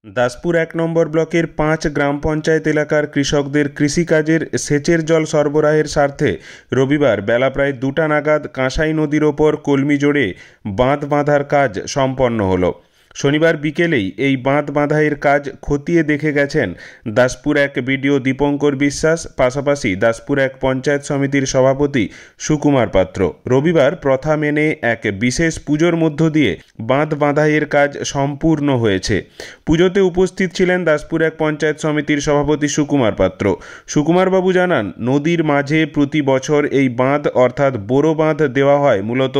দাসপুর ১ নম্বর ব্লকের ৫ গ্রাম পঞ্চায়েত এলাকার কৃষকদের কৃষিকাজের সেচের জল সরবরাহের স্বার্থে রবিবার বেলা প্রায় ২টা নাগাদ কাঁসাই নদীর ওপর কলমি জোড়ে বাঁধ বাঁধার কাজ সম্পন্ন হলো। শনিবার বিকেলেই এই বাঁধ বাঁধাইয়ের কাজ খতিয়ে দেখে গেছেন দাসপুর ১ বিডিও দীপঙ্কর বিশ্বাস, পাশাপাশি দাসপুর ১ পঞ্চায়েত সমিতির সভাপতি সুকুমার পাত্র। রবিবার প্রথা মেনে এক বিশেষ পুজোর মধ্য দিয়ে বাঁধ বাঁধাইয়ের কাজ সম্পূর্ণ হয়েছে। পুজোতে উপস্থিত ছিলেন দাসপুর ১ পঞ্চায়েত সমিতির সভাপতি সুকুমার পাত্র। সুকুমারবাবু জানান, নদীর মাঝে প্রতি বছর এই বাঁধ অর্থাৎ বোরো বাঁধ দেওয়া হয় মূলত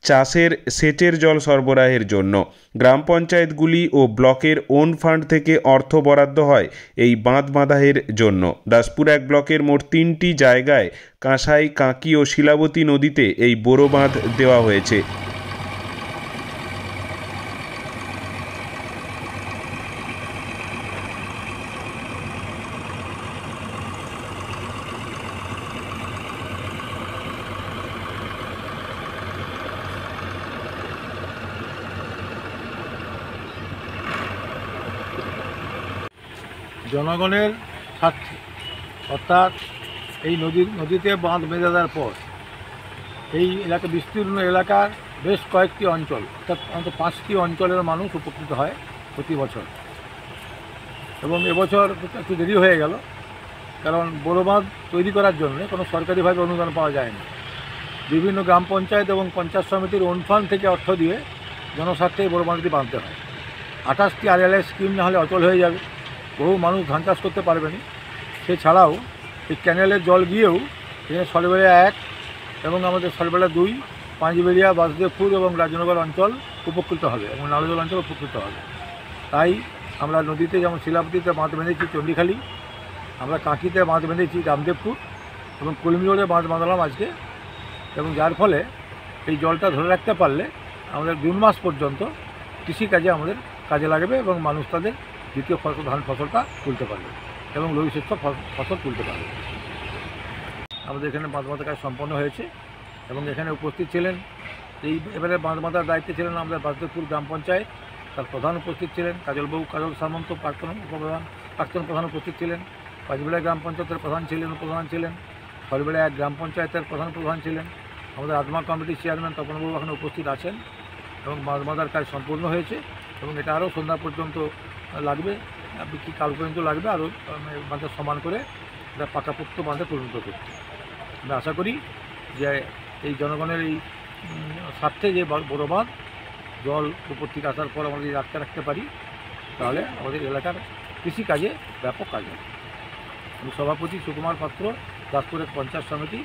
চাষের সেচের জল সরবরাহের জন্য। গ্রাম পঞ্চায়েতগুলি ও ব্লকের ওন ফান্ড থেকে অর্থ বরাদ্দ হয় এই বাঁধ বাঁধাইয়ের জন্য। দাসপুর ১ ব্লকের মোট ৩টি জায়গায় কাঁসাই, কাঁকি ও শিলাবতী নদীতে এই বোরো বাঁধ দেওয়া হয়েছে। জনগণের স্বার্থে, অর্থাৎ এই নদীতে বাঁধ বেঁধে দেওয়ার পর এই বিস্তীর্ণ এলাকার বেশ কয়েকটি অঞ্চল, অর্থাৎ অন্তত 5টি অঞ্চলের মানুষ উপকৃত হয় প্রতি বছর। এবং এবছর একটু দেরি হয়ে গেল, কারণ বোরো বাঁধ তৈরি করার জন্য কোনো সরকারিভাবে অনুদান পাওয়া যায়নি। বিভিন্ন গ্রাম পঞ্চায়েত এবং পঞ্চায়েত সমিতির ওন ফান্ড থেকে অর্থ দিয়ে জনস্বার্থে এই বোরো বাঁধটি বাঁধতে হয়। 28টি RLS স্কিম না হলে অচল হয়ে যাবে, বহু মানুষ ধান চাষ করতে পারবে না। সেছাড়াও এই ক্যানেলের জল গিয়েও এখানে সরবেড়িয়া 1 এবং আমাদের সরবেড়িয়া 2, পাঁচবেড়িয়া, বাসুদেবপুর এবং রাজনগর অঞ্চল উপকৃত হবে এবং নালজল অঞ্চল উপকৃত হবে। তাই আমরা নদীতে যেমন শিলাবতীতে বাঁধ বেঁধেছি চণ্ডীখালি, আমরা কাঁকিতে বাঁধ বেঁধেছি রামদেবপুর এবং কলমিজোড়ে বাঁধ বাঁধলাম আজকে। এবং যার ফলে এই জলটা ধরে রাখতে পারলে আমাদের জুন মাস পর্যন্ত কৃষিকাজে আমাদের কাজে লাগবে এবং মানুষ তাদের দ্বিতীয় ধান ফসলটা তুলতে পারবে এবং রবি শস্য ফসল তুলতে পারবে। আমাদের এখানে বাঁধ বাঁধার কাজ সম্পন্ন হয়েছে এবং এখানে উপস্থিত ছিলেন এবারে বাঁধ বাঁধার দায়িত্বে ছিলেন আমাদের বাসুদেবপুর গ্রাম পঞ্চায়েত, তার প্রধান উপস্থিত ছিলেন কাজল সামন্ত, প্রাক্তন প্রধান উপস্থিত ছিলেন। পাঁচবেড়িয়া গ্রাম পঞ্চায়েতের প্রধান ছিলেন। সরবেড়িয়া 1 গ্রাম পঞ্চায়েতের প্রধান ছিলেন। আমাদের আত্মা কমিটির চেয়ারম্যান তপনবাবু এখানে উপস্থিত আছেন এবং বাঁধ বাঁধার কাজ সম্পূর্ণ হয়েছে এবং এটা আরও সন্ধ্যা পর্যন্ত লাগবে, কি কাল পর্যন্ত লাগবে আরও বাঁধের সমান করে এটা পাকাপোক্ত বাঁধে পরিণত করতে। আমরা আশা করি যে এই জনগণের এই স্বার্থে যে বড় বাঁধ জল উপর থেকে আসার পর আমরা যদি রাখতে পারি তাহলে আমাদের এলাকার কৃষিকাজে ব্যাপক কাজ হবে। আমি সভাপতি সুকুমার পাত্র, দাসপুর ১ পঞ্চায়েত সমিতি।